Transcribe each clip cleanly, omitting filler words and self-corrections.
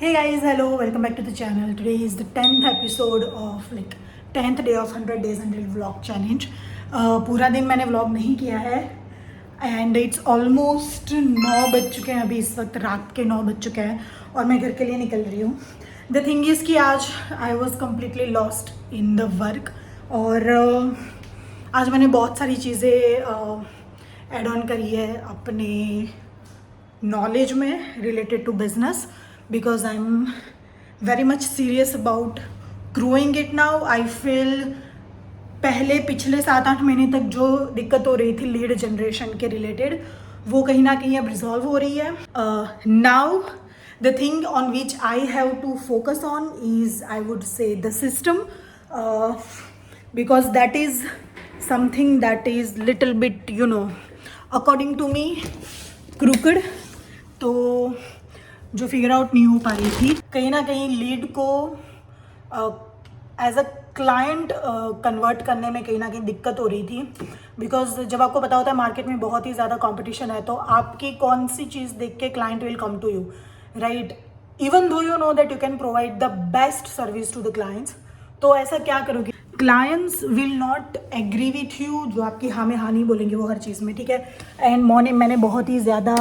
Hey guys, hello, welcome back to the channel. Today is the 10th episode of 10th day of 100 days 100 vlog challenge. पूरा दिन मैंने vlog नहीं किया है and it's almost 9 बज चुके हैं. अभी इस वक्त रात के 9 बज चुके हैं और मैं घर के लिए निकल रही हूँ. द थिंग इज़ कि आज I was completely lost in the work और आज मैंने बहुत सारी चीज़ें एड ऑन करी है अपने नॉलेज में related to business because I'm very much serious about growing it now. I feel पहले पिछले 7-8 महीने तक जो दिक्कत हो रही थी लीड जनरेशन के रिलेटेड वो कहीं ना कहीं अब रिजॉल्व हो रही है. Now the thing on which I have to focus on is I would say the system because that is something that is little bit according to me crooked. तो जो फिगर आउट नहीं हो पा रही थी कहीं ना कहीं लीड को एज अ क्लाइंट कन्वर्ट करने में कहीं ना कहीं दिक्कत हो रही थी. बिकॉज जब आपको पता होता है मार्केट में बहुत ही ज़्यादा कंपटीशन है तो आपकी कौन सी चीज़ देख के client will come to you, right? Even though you know that you can provide the best service to the clients. तो ऐसा क्या करोगे, clients will not agree with you. जो आपकी हाँ में हाँ नहीं बोलेंगे वो हर चीज़ में, ठीक है. एंड मैंने बहुत ही ज़्यादा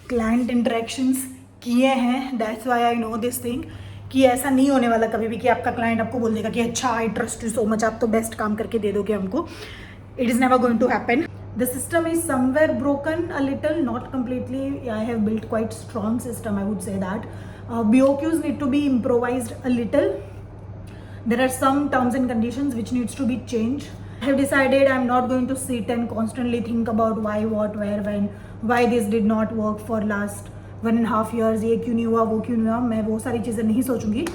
क्लाइंट इंटरेक्शंस किए हैं. That's why I know this thing कि ऐसा नहीं होने वाला कभी भी कि आपका क्लाइंट आपको बोल देगा कि अच्छा I trust you so much, आप तो बेस्ट काम करके दे दोगे हमको. It is never going to happen. The system is somewhere broken a little, not completely. I have built quite strong system, I would say that. BOQs need to be improvised a little. There are some terms and conditions which needs to be changed. I have decided I'm not going to sit and constantly think about why, what, where, when, why this did not work for last 1.5 years. ये क्यों नहीं हुआ, वो क्यों नहीं हुआ, मैं वो सारी चीज़ें नहीं सोचूंगी.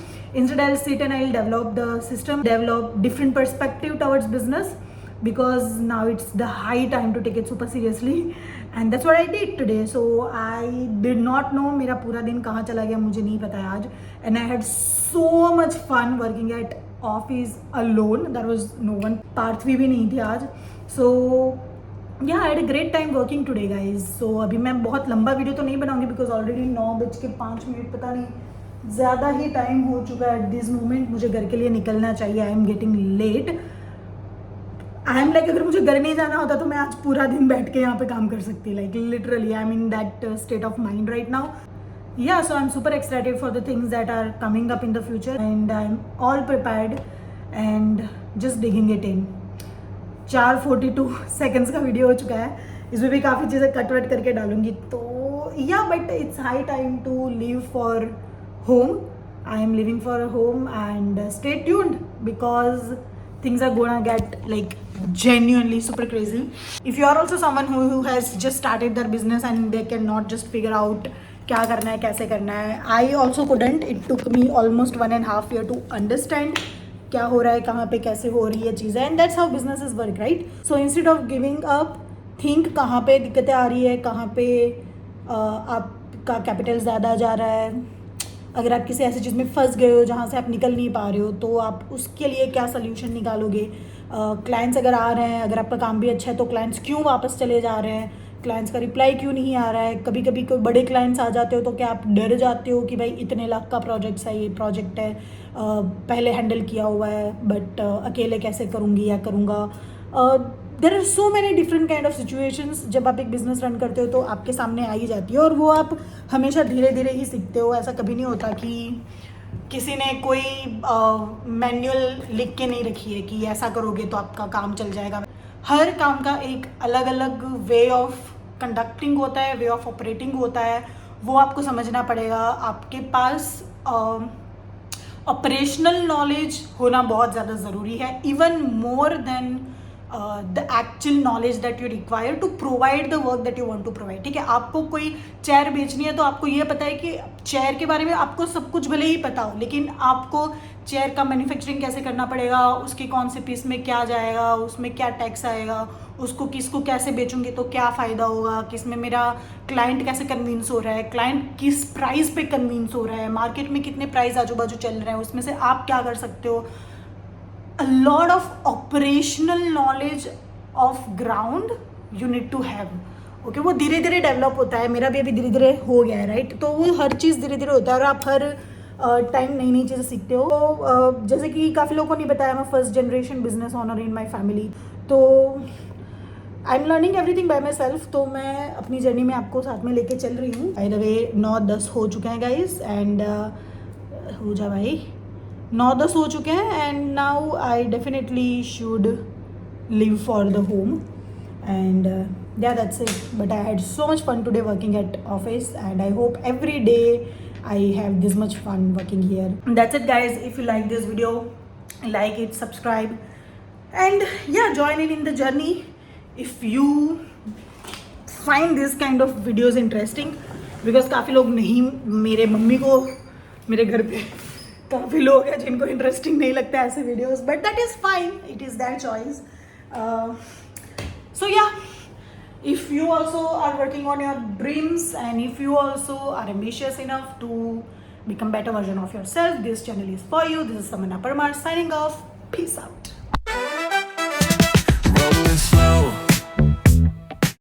Instead I'll sit and I'll develop the system, develop different perspective towards business because now it's the high time to take it super seriously and that's what I did today. So I did not know मेरा पूरा दिन कहाँ चला गया मुझे नहीं पता है आज. And I had so much fun working at office alone. There was no one. Parthavi भी नहीं थी आज. So yeah, I had a great time working today guys. So अभी मैं बहुत लंबा वीडियो तो नहीं बनाऊंगी बिकॉज ऑलरेडी 9:05 पता नहीं ज़्यादा ही टाइम हो चुका है एट दिस मोमेंट. मुझे घर के लिए निकलना चाहिए. I am getting late. I am like अगर मुझे घर नहीं जाना होता तो मैं आज पूरा दिन बैठ के यहाँ पे काम कर सकती. Like literally I am in that state of mind right now. Yeah, so I'm super excited for the things that are coming up in the future and I'm all prepared and just digging it in. 4:42 seconds का video हो चुका है. इसमें भी काफ़ी चीज़ें कटवट करके डालूंगी. तो या but it's high time to leave for home. I am living for home and stay tuned because things are gonna get like genuinely super crazy. If you are also someone who has just started their business and they cannot just figure out क्या करना है कैसे करना है, I also couldn't. It took me almost 1.5 year to understand क्या हो रहा है, कहाँ पे कैसे हो रही है चीज़ें. And that's how businesses work, right? So instead of giving up, think कहाँ पे दिक्कतें आ रही है, कहाँ पे आपका कैपिटल ज़्यादा जा रहा है. अगर आप किसी ऐसी चीज़ में फंस गए हो जहाँ से आप निकल नहीं पा रहे हो तो आप उसके लिए क्या सोल्यूशन निकालोगे. क्लाइंट्स अगर आ रहे हैं, अगर आपका काम भी अच्छा है तो क्लाइंट्स क्यों वापस चले जा रहे हैं, क्लाइंट्स का रिप्लाई क्यों नहीं आ रहा है. कभी कभी कोई बड़े क्लाइंट्स आ जाते हो तो क्या आप डर जाते हो कि भाई इतने लाख का प्रोजेक्ट है, ये प्रोजेक्ट है, पहले हैंडल किया हुआ है बट अकेले कैसे करूँगी या करूँगा. There are so many different kind of situations. जब आप एक बिजनेस रन करते हो तो आपके सामने आ ही जाती है और वो आप हमेशा धीरे धीरे ही सीखते हो. ऐसा कभी नहीं होता कि किसी ने कोई मैनुअल लिख के नहीं रखी है कि ऐसा करोगे तो आपका काम चल जाएगा. हर काम का एक अलग अलग वे ऑफ कंडक्टिंग होता है, वे ऑफ ऑपरेटिंग होता है. वो आपको समझना पड़ेगा. आपके पास ऑपरेशनल नॉलेज होना बहुत ज़्यादा ज़रूरी है, even more than the actual knowledge that you require to provide the work that you want to provide. ठीक है, आपको कोई चेयर बेचनी है तो आपको ये पता है कि चेयर के बारे में आपको सब कुछ भले ही पता हो लेकिन आपको चेयर का मैन्युफैक्चरिंग कैसे करना पड़ेगा, उसके कौन से पीस में क्या जाएगा, उसमें क्या टैक्स आएगा, उसको किसको कैसे बेचूंगी तो क्या फ़ायदा होगा, किस में मेरा क्लाइंट कैसे कन्विंस हो रहा है, क्लाइंट किस प्राइस पे कन्विंस हो रहा है, मार्केट में कितने प्राइस आजू बाजू चल रहे हैं, उसमें से आप क्या कर सकते हो. A lot of operational knowledge of ground you need to have. Okay वो धीरे धीरे डेवलप होता है, मेरा भी अभी धीरे धीरे हो गया है, राइट। तो वो हर चीज़ धीरे धीरे होता है और आप हर टाइम नई नई चीज़ें सीखते हो। तो जैसे कि काफ़ी लोगों को नहीं बताया, मैं first generation business owner in my family, तो I am learning everything by myself. तो मैं अपनी जर्नी में आपको साथ में लेके चल रही हूँ। बाय द वे 9-10 हो चुके हैं गाइज, एंड हो जा भाई, 9-10 हो चुके हैं, and now I definitely should live for the home, and yeah, that's it. But I had so much fun today working at office, and I hope every day I have this much fun working here. That's it guys. If you like this video, like it, subscribe, and yeah, join in the journey if you find this kind of videos interesting, because काफ़ी लोग नहीं, मेरे mummy को मेरे घर पे काफ़ी लोग हैं जिनको इंटरेस्टिंग नहीं लगता ऐसे videos, but that is fine, it is their choice. So yeah, if you also are working on your dreams, and if you also are ambitious enough to become better version of yourself, this channel is for you. This is Samana Parmar signing off. Peace out.